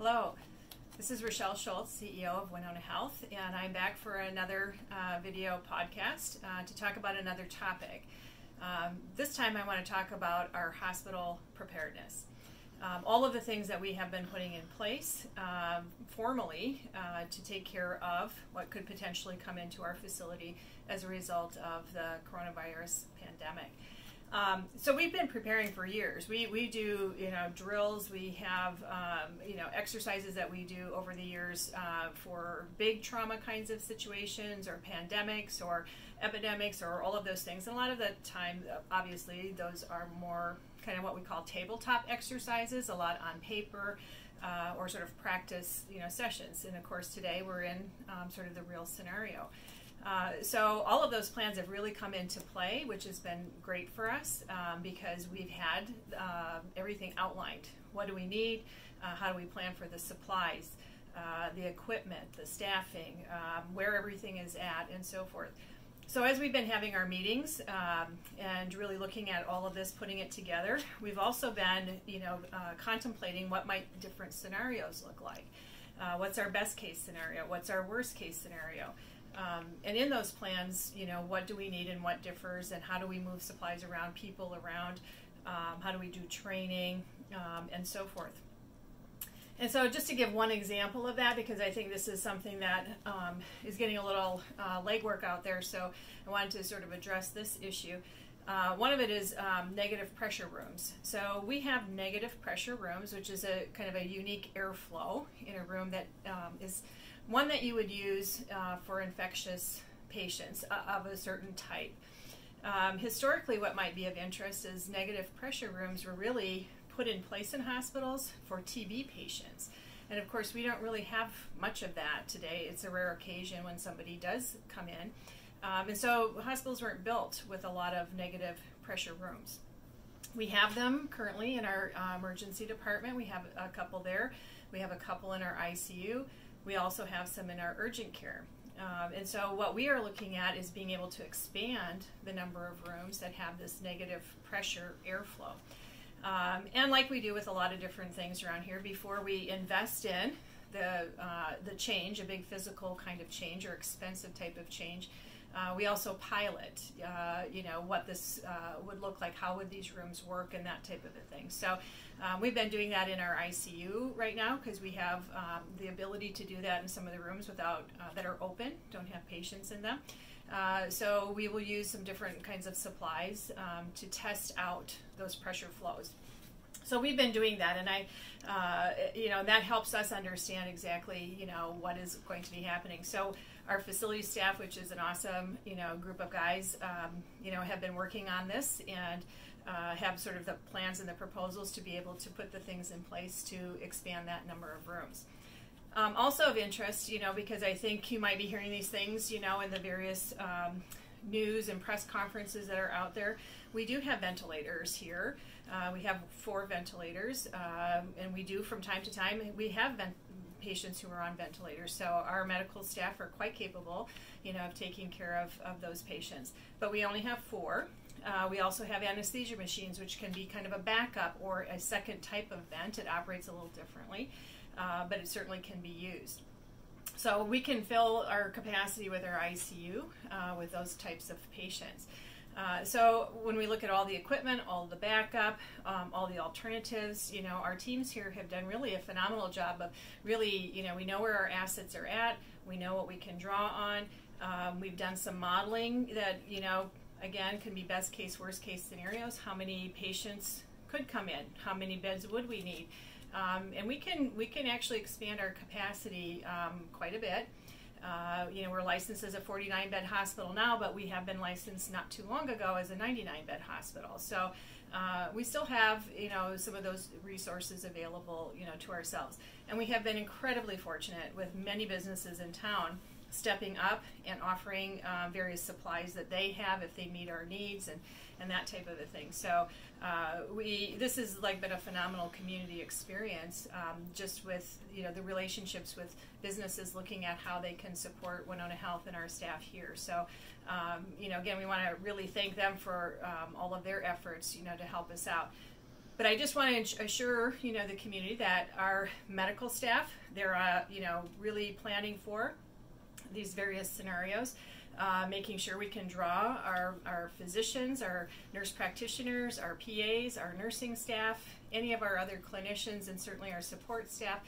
Hello, this is Rachelle Schultz, CEO of Winona Health, and I'm back for another video podcast to talk about another topic. This time I want to talk about our hospital preparedness. All of the things that we have been putting in place formally to take care of what could potentially come into our facility as a result of the coronavirus pandemic. So we've been preparing for years. We do, drills. We have, exercises that we do over the years for big trauma kinds of situations, or pandemics, or epidemics, or all of those things. And a lot of the time, obviously, those are more kind of what we call tabletop exercises, a lot on paper, or sort of practice, sessions. And of course, today we're in sort of the real scenario. So all of those plans have really come into play, which has been great for us because we've had everything outlined. What do we need? How do we plan for the supplies, the equipment, the staffing, where everything is at, and so forth. So as we've been having our meetings and really looking at all of this, putting it together, we've also been, contemplating what might different scenarios look like. What's our best case scenario? What's our worst case scenario? And in those plans, what do we need and what differs, and how do we move supplies around, people around, how do we do training, and so forth. And so just to give one example of that, because I think this is something that is getting a little legwork out there, so I wanted to sort of address this issue. One of it is negative pressure rooms. So we have negative pressure rooms, which is a kind of a unique airflow in a room that is one that you would use for infectious patients of a certain type. Historically, what might be of interest is negative pressure rooms were really put in place in hospitals for TB patients. And of course, we don't really have much of that today. It's a rare occasion when somebody does come in. And so hospitals weren't built with a lot of negative pressure rooms. We have them currently in our emergency department. We have a couple there. We have a couple in our ICU. We also have some in our urgent care. And so what we are looking at is being able to expand the number of rooms that have this negative pressure airflow. And like we do with a lot of different things around here, before we invest in the change, a big physical kind of change or expensive type of change, we also pilot, what this would look like, how would these rooms work, and that type of a thing. So we've been doing that in our ICU right now because we have the ability to do that in some of the rooms without that are open, don't have patients in them. So we will use some different kinds of supplies to test out those pressure flows. So we've been doing that, and that helps us understand exactly, what is going to be happening. So our facility staff, which is an awesome, group of guys, have been working on this and have sort of the plans and the proposals to be able to put the things in place to expand that number of rooms. Also of interest, because I think you might be hearing these things, in the various news and press conferences that are out there. We do have ventilators here. We have 4 ventilators, and we do from time to time, we have patients who are on ventilators. So our medical staff are quite capable, of taking care of those patients. But we only have 4. We also have anesthesia machines, which can be kind of a backup or a second type of vent. It operates a little differently, but it certainly can be used. So we can fill our capacity with our ICU with those types of patients. So when we look at all the equipment, all the backup, all the alternatives, our teams here have done really a phenomenal job of really, we know where our assets are at, we know what we can draw on. We've done some modeling that, again, can be best case, worst case scenarios. How many patients could come in? How many beds would we need? And we can actually expand our capacity quite a bit. We're licensed as a 49-bed hospital now, but we have been licensed not too long ago as a 99-bed hospital. So we still have, some of those resources available, to ourselves. And we have been incredibly fortunate with many businesses in town stepping up and offering various supplies that they have if they meet our needs and that type of a thing. So this has been a phenomenal community experience, just with the relationships with businesses looking at how they can support Winona Health and our staff here. So again, we want to really thank them for all of their efforts to help us out. But I just want to assure the community that our medical staff, they're really planning for these various scenarios, making sure we can draw our physicians, our nurse practitioners, our PAs, our nursing staff, any of our other clinicians, and certainly our support staff.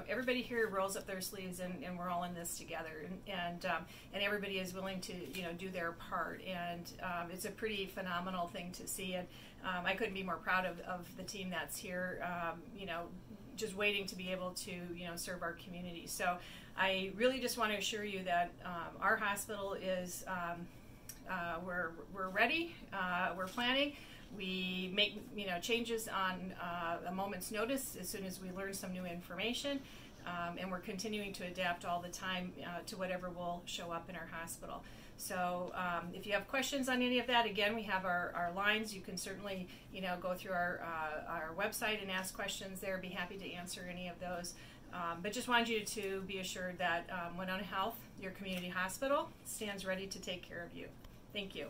Everybody here rolls up their sleeves, and we're all in this together, and everybody is willing to do their part, and it's a pretty phenomenal thing to see. And I couldn't be more proud of the team that's here, just waiting to be able to serve our community. So I really just want to assure you that our hospital is we're ready, we're planning. We make changes on a moment's notice as soon as we learn some new information, and we're continuing to adapt all the time to whatever will show up in our hospital. So if you have questions on any of that, again, we have our lines. You can certainly go through our website and ask questions there. Be happy to answer any of those. But just wanted you to be assured that Winona Health, your community hospital, stands ready to take care of you. Thank you.